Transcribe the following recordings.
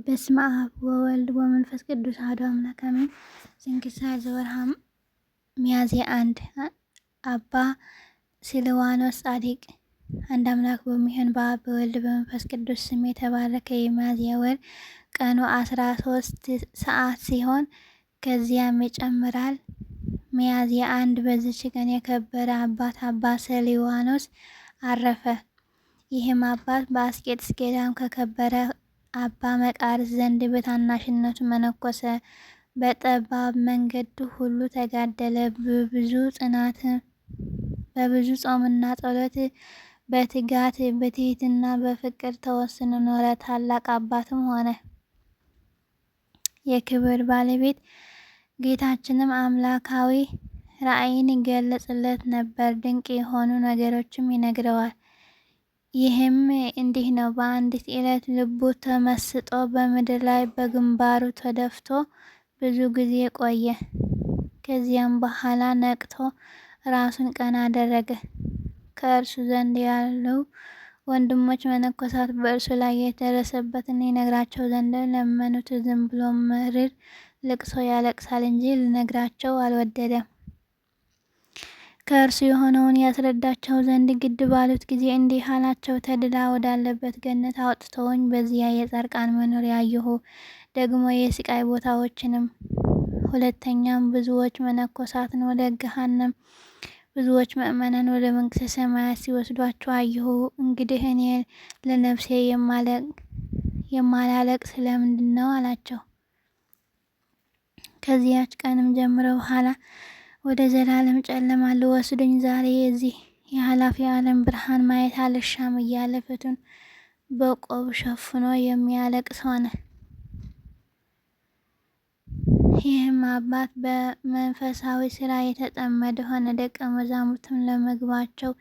በስመ አብ ወወልድ ወመንፈስ ቅዱስ አሐዱ አምላክ አሜን። ስንክሳር ዘወርኀ ሚያዝያ 1 አባ ስልዋኖስ ጻድቅ። አንድ አምላክ በሚሆን በአብ በወልድ በመንፈስ ቅዱስ ስም የተባረከ የሚያዝያ ወር ቀኑ 13 ሰዓት ሲሆን ከዚያም ይጨምራል። ሚያዝያ 1 በዚች ቀን የከበረ አባት አባ ስልዋኖስ አረፈ። ይህም አባት በአስቄጥስ ገዳም ከከበረ አባ መቃርስ ዘንድ በታናሽነቱ መነኮሰ። በጠባብ መንገድ ሁሉ ተጋደለ። በብዙ ጾምና ጸሎት በትጋት በትህትና በፍቅር ተወስኖ ኖረ። ታላቅ አባትም ሆነ። የክብር ባለቤት ጌታችንም አምላካዊ ራእይን ይገለጽለት ነበር። ድንቅ የሆኑ ነገሮችም ይነግረዋል። ይህም እንዲህ ነው። በአንዲት ዕለት ልቡ ተመስጦ በምድር ላይ በግንባሩ ተደፍቶ ብዙ ጊዜ ቆየ። ከዚያም በኋላ ነቅቶ ራሱን ቀና አደረገ። ከእርሱ ዘንድ ያሉ ወንድሞች መነኮሳት በእርሱ ላይ የደረሰበትን ይነግራቸው ዘንድ ለመኑት። ዝም ብሎ መሪር ልቅሶ ያለቅሳል እንጂ ሊነግራቸው አልወደደም። ከእርሱ የሆነውን ያስረዳቸው ዘንድ ግድ ባሉት ጊዜ እንዲህ አላቸው። ተድላ ወዳለበት ገነት አውጥተውኝ በዚያ የጻድቃን መኖሪያ አየሁ፣ ደግሞ የስቃይ ቦታዎችንም። ሁለተኛም ብዙዎች መነኮሳትን ወደ ገሃነም፣ ብዙዎች ምእመናን ወደ መንግሥተ ሰማያት ሲወስዷቸው አየሁ። እንግዲህ እኔ ለነፍሴ የማላለቅስ ስለምንድን ነው አላቸው። ከዚያች ቀንም ጀምሮ በኋላ ወደ ዘላለም ጨለማ ሊወስዱኝ ዛሬ የዚህ የኃላፊ ዓለም ብርሃን ማየት አልሻም እያለ ፊቱን በቆብ ሸፍኖ የሚያለቅስ ሆነ። ይህም አባት በመንፈሳዊ ስራ የተጠመደ ሆነ። ደቀ መዛሙርትም ለምግባቸው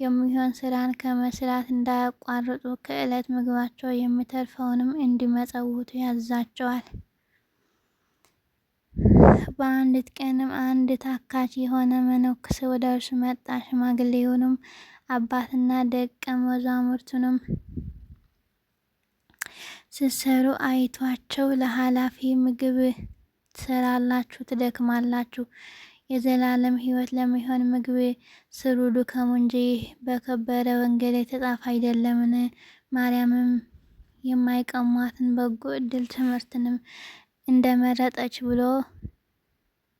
የሚሆን ስራን ከመስራት እንዳያቋርጡ ከዕለት ምግባቸው የሚተርፈውንም እንዲመጸውቱ ያዛቸዋል። በአንዲት ቀንም አንድ ታካች የሆነ መነኩሴ ወደ እርሱ መጣ። ሽማግሌውንም አባትና ደቀ መዛሙርቱንም ሲሰሩ አይቷቸው ለኃላፊ ምግብ ትሰራላችሁ፣ ትደክማላችሁ፣ የዘላለም ሕይወት ለሚሆን ምግብ ስሩ ድከሙ እንጂ ይህ በከበረ ወንጌል የተጻፈ አይደለምን? ማርያምም የማይቀሟትን በጎ ዕድል ትምህርትንም እንደመረጠች ብሎ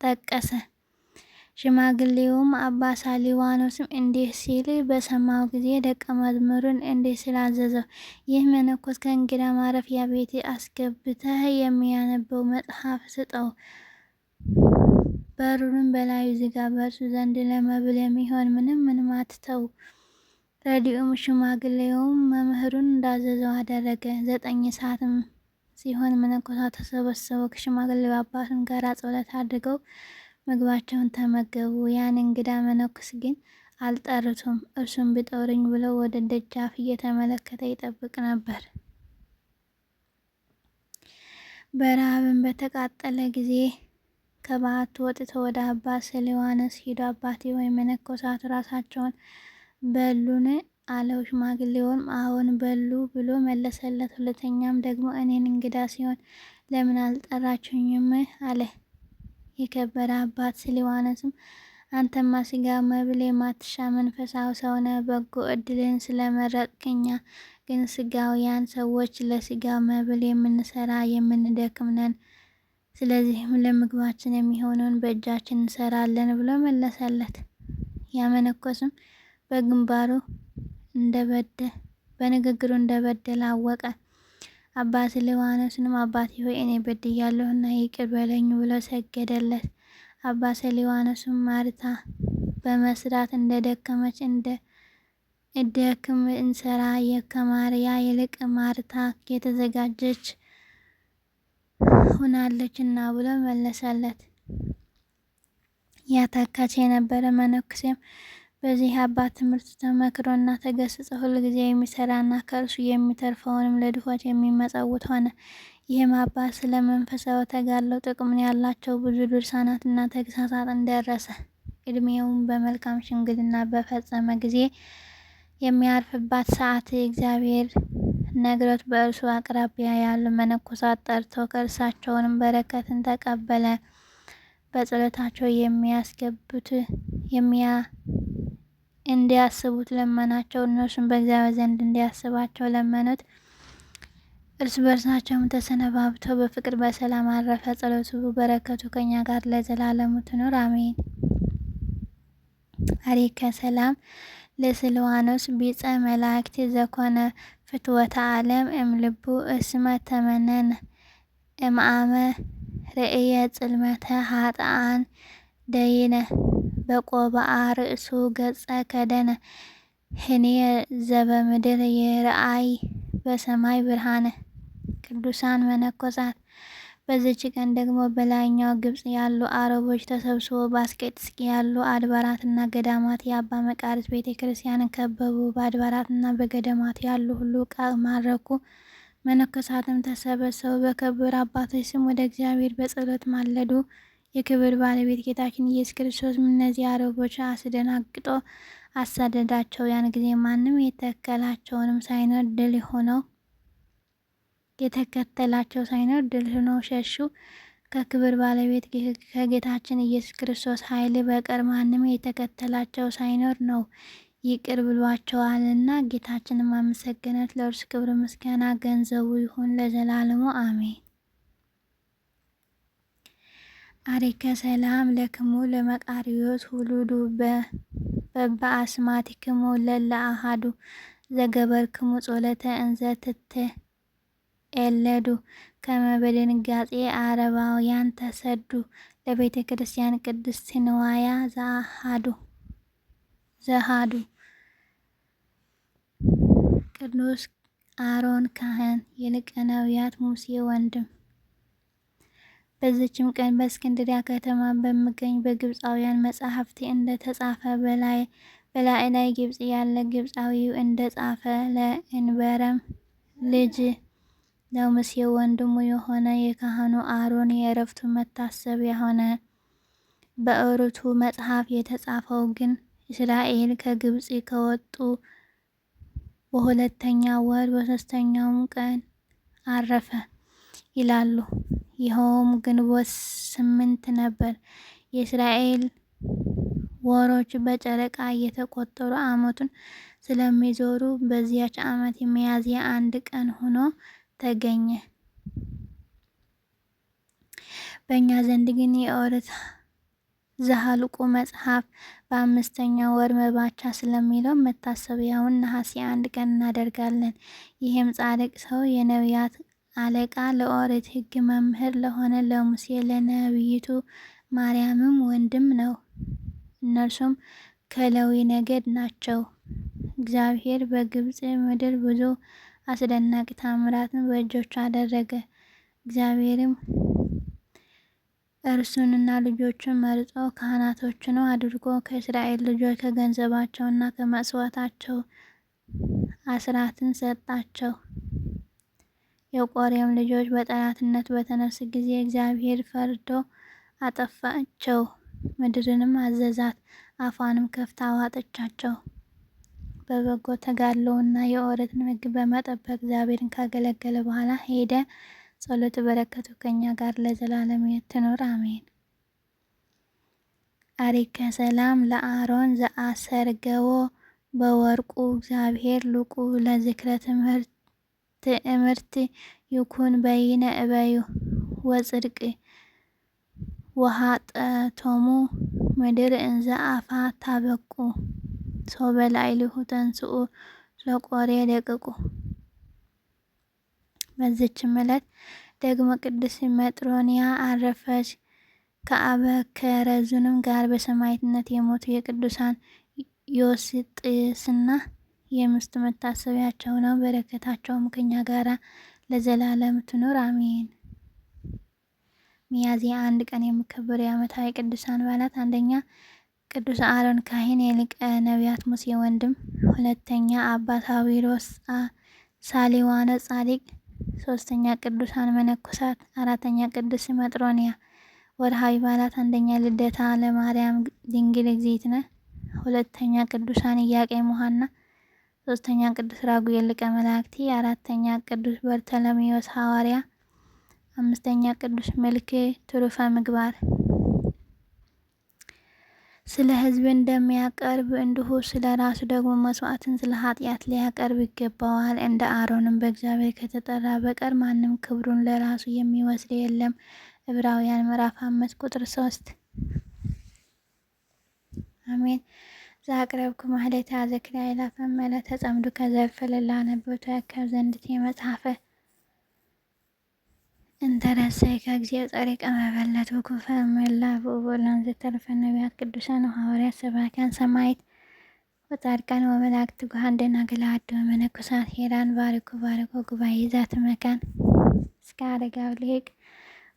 ጠቀሰ። ሽማግሌውም አባ ስልዋኖስም እንዲህ ሲል በሰማው ጊዜ ደቀ መዝሙሩን እንዲህ ሲል አዘዘው። ይህ መነኮስ ከእንግዳ ማረፊያ ቤት አስገብተህ የሚያነበው መጽሐፍ ስጠው፣ በሩንም በላዩ ዝጋ፣ በእርሱ ዘንድ ለመብል የሚሆን ምንም አትተው። ረድኡም ሽማግሌውም መምህሩን እንዳዘዘው አደረገ። 9 ሰዓትም ሲሆን መነኮሳት ተሰበሰቡ። ከሽማግሌው አባትም ጋር ጸሎት አድርገው ምግባቸውን ተመገቡ። ያን እንግዳ መነኩስ ግን አልጠሩትም። እርሱም ቢጠሩኝ ብለው ወደ ደጃፍ እየተመለከተ ይጠብቅ ነበር። በረሃብም በተቃጠለ ጊዜ ከበዓቱ ወጥቶ ወደ አባ ስልዋኖስ ሂዶ አባቴ ወይ መነኮሳት ራሳቸውን በሉን አለው። ሽማግሌውም አዎን በሉ ብሎ መለሰለት። ሁለተኛም ደግሞ እኔን እንግዳ ሲሆን ለምን አልጠራችሁኝም አለ። የከበረ አባት ስልዋኖስም አንተማ ስጋ መብል የማትሻ መንፈሳዊ ሰው ነህ፣ በጎ ዕድልን ስለመረጥክ፣ እኛ ግን ስጋውያን ሰዎች ለስጋ መብል የምንሰራ የምንደክም ነን። ስለዚህም ለምግባችን የሚሆነውን በእጃችን እንሰራለን ብሎ መለሰለት። ያመነኮስም በግንባሩ በንግግሩ እንደበደለ አወቀ። አባ ስልዋኖስንም አባቴ ሆይ እኔ በድያለሁና ይቅር በለኝ ብሎ ሰገደለት። አባ ስልዋኖስም ማርታ በመስራት እንደደከመች እንደክም እንሰራ ከማርያ ይልቅ ማርታ የተዘጋጀች ሆናለችና ብሎ መለሰለት። ያታካች የነበረ መነኩሴም በዚህ አባት ትምህርት ተመክሮና ተገስጾ ሁልጊዜ የሚሰራና ከእርሱ የሚተርፈውንም ለድሆች የሚመጸውት ሆነ። ይህም አባት ስለ መንፈሳዊ ተጋድሎ ጥቅምን ያላቸው ብዙ ድርሳናትና ተግሳጻትን ደረሰ። ዕድሜውም በመልካም ሽምግልና በፈጸመ ጊዜ የሚያርፍባት ሰዓት እግዚአብሔር ነግሮት በእርሱ አቅራቢያ ያሉ መነኮሳት ጠርቶ ከእርሳቸውንም በረከትን ተቀበለ። በጸሎታቸው እንዲያስቡት ለመናቸው። እነርሱም በእግዚአብሔር ዘንድ እንዲያስባቸው ለመኑት። እርስ በርሳቸውም ተሰነባብተው በፍቅር በሰላም አረፈ። ጸሎቱ በረከቱ ከኛ ጋር ለዘላለሙ ትኑር አሜን። አሪከ ሰላም ለስልዋኖስ ቢጸ መላእክት ዘኮነ ፍትወተ ዓለም እምልቡ እስመ ተመነነ እምአመ ርእየ ጽልመተ ኃጥአን ደይነ በቆብአ ርእሱ ገጸ ከደነ ህንየ ዘበምድር የረአይ በሰማይ ብርሃነ። ቅዱሳን መነኮሳት። በዚች ቀን ደግሞ በላይኛው ግብጽ ያሉ አረቦች ተሰብስበው በአስቄጥስ ያሉ አድባራትና ገዳማት የአባ መቃርስ ቤተ ክርስቲያንን ከበቡ። በአድባራትና በገዳማት ያሉ ሁሉ ዕቃ ማረኩ። መነኮሳትም ተሰበሰቡ። በከበሩ አባቶች ስም ወደ እግዚአብሔር በጸሎት ማለዱ። የክብር ባለቤት ጌታችን ኢየሱስ ክርስቶስ እነዚህ አረቦች አስደናግጦ አሳደዳቸው። ያን ጊዜ ማንም የተከተላቸው ሳይኖር ድል ሆነው ሸሹ። ከክብር ባለቤት ከጌታችን ኢየሱስ ክርስቶስ ኃይል በቀር ማንም የተከተላቸው ሳይኖር ነው ይቅር ብሏቸዋልና። ጌታችንም አመሰገነት። ለእርሱ ክብር ምስጋና ገንዘቡ ይሁን ለዘላለሙ አሜን። አሪከ ሰላም ለክሙ ለመቃርዮስ ሁሉዱ በበአስማቲክሙ ለለ አሃዱ ዘገበርክሙ ጾለተ እንዘ ትትኤለዱ ከመ በድንጋጼ አረባውያን ተሰዱ ለቤተ ክርስቲያን ቅድስት ንዋያ ዘሃዱ። ቅዱስ አሮን ካህን የሊቀ ነቢያት ሙሴ ወንድም። በዚችም ቀን በእስክንድሪያ ከተማ በሚገኝ በግብፃውያን መጻሕፍት እንደተጻፈ በላይ ግብጽ ያለ ግብፃዊው እንደጻፈ ለእንበረም ልጅ ለሙሴ ወንድሙ የሆነ የካህኑ አሮን የዕረፍቱ መታሰቢያ ሆነ። በኦሪቱ መጽሐፍ የተጻፈው ግን እስራኤል ከግብጽ ከወጡ በሁለተኛው ወር በ3ኛው ቀን አረፈ ይላሉ። ይኸውም ግንቦት 8 ነበር። የእስራኤል ወሮች በጨረቃ እየተቆጠሩ ዓመቱን ስለሚዞሩ በዚያች ዓመት ሚያዝያ 1 ቀን ሆኖ ተገኘ። በእኛ ዘንድ ግን የኦሪት ዘኍልቍ መጽሐፍ በ5ኛው ወር መባቻ ስለሚለው መታሰቢያውን ነሐሴ 1 ቀን እናደርጋለን። ይህም ጻድቅ ሰው የነቢያት አለቃ ለኦሪት ሕግ መምህር ለሆነ ለሙሴ ለነቢይቱ ማርያምም ወንድም ነው። እነርሱም ከሌዊ ነገድ ናቸው። እግዚአብሔር በግብጽ ምድር ብዙ አስደናቂ ተአምራትን በእጆቹ አደረገ። እግዚአብሔርም እርሱንና ልጆቹን መርጦ ካህናቶቹን አድርጎ ከእስራኤል ልጆች ከገንዘባቸውና ከመሥዋዕታቸው አስራትን ሰጣቸው። የቆሬም ልጆች በጠላትነት በተነሱ ጊዜ እግዚአብሔር ፈርዶ አጠፋቸው። ምድርንም አዘዛት፣ አፏንም ከፍታ አዋጠቻቸው። በበጎ ተጋድሎውና የኦሪትን ሕግ በመጠበቅ እግዚአብሔርን ካገለገለ በኋላ ሄደ። ጸሎቱ በረከቱ ከኛ ጋር ለዘላለም ትኑር አሜን። አሪከ ሰላም ለአሮን ዘአሰርገዎ በወርቁ እግዚአብሔር ልቁ ለዝክረ ትእምርት ይኩን በይነ እበዩ ወጽድቅ ወኃጢአቶሙ ምድር እንዘ አፋ ታበቁ ሶበ ላዕሌሁ ተንሥኡ ለቆሬ ደቅቁ። በዚችም ዕለት ደግሞ ቅድስት መጥሮንያ አረፈች። ከአበከረዙንም ጋር በሰማዕትነት የሞቱ የቅዱሳን ዮስጥስና የሚስቱ መታሰቢያቸው ነው። በረከታቸውም ከኛ ጋር ለዘላለም ትኑር አሜን። ሚያዝያ 1 ቀን የሚከበሩ የዓመታዊ ቅዱሳን በዓላት፦ አንደኛ ቅዱስ አሮን ካህን የሊቀ ነቢያት ሙሴ ወንድም፣ ሁለተኛ አባ ሳዊሮስ ሳሊዋኖስ ጻድቅ፣ ሶስተኛ ቅዱሳን መነኮሳት፣ አራተኛ ቅድስት መጥሮንያ። ወርሃዊ በዓላት፦ አንደኛ ልደታ ለማርያም ድንግል እግዝእትነ፣ ሁለተኛ ቅዱሳን ኢያቄም ወሐና፣ ሶስተኛ ቅዱስ ራጉኤል ሊቀ መላእክት። አራተኛ ቅዱስ በርተሎሜዎስ ሐዋርያ። አምስተኛ ቅዱስ መልኬ ትሩፈ ምግባር። ስለ ሕዝብ እንደሚያቀርብ እንዲሁ ስለ ራሱ ደግሞ መስዋዕትን ስለ ኃጢአት ሊያቀርብ ይገባዋል። እንደ አሮንም በእግዚአብሔር ከተጠራ በቀር ማንም ክብሩን ለራሱ የሚወስድ የለም። ዕብራውያን ምዕራፍ 5 ቁጥር 3። አሜን። ዘአቅረብኩ ማሕሌተ ዘኪርያ አእላፈ እምዕለተ ተጸምዱከ ዘልፈ ለላነብብ ተወከብ ዘንድቴ መጽሐፈ እንተረሰይከ እግዚኦ ጸሪቀ መበለት ወኩፈ እምእላ ብኡቡላን ዘተርፈ ነቢያት ቅዱሳን ሐዋርያት ሰባክያን ሰማዕታት ወጻድቃን ወመላእክት ትጉሃን ደናግል አሐዱ ወመነኮሳት ሄራን ባርኩ ባርኮ ጉባኤ ዛቲ መካን እስከ አረጋዊ ሊቅ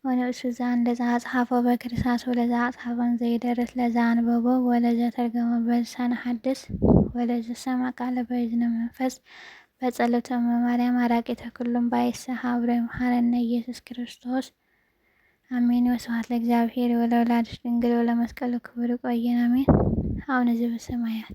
ወንዑስ ሕፃን ለዘአጽሐፎ በክርታስ ወለዘአጽሐፎን ዘይደርስ ለዘአንበቦ ወለዘተርጎሞ በልሳነ ሐዲስ ወለዘሰምዐ ቃለ በእዝነ መንፈስ በጸሎተ ማርያም አራቂተ ኩሉም ባይስ ሀብረ መሐረነ ኢየሱስ ክርስቶስ አሜን። ወስብሐት ለእግዚአብሔር ወለወላዲቱ ድንግል ወለመስቀሉ ክቡር። ይቆየን። አሜን። አቡነ ዘበሰማያት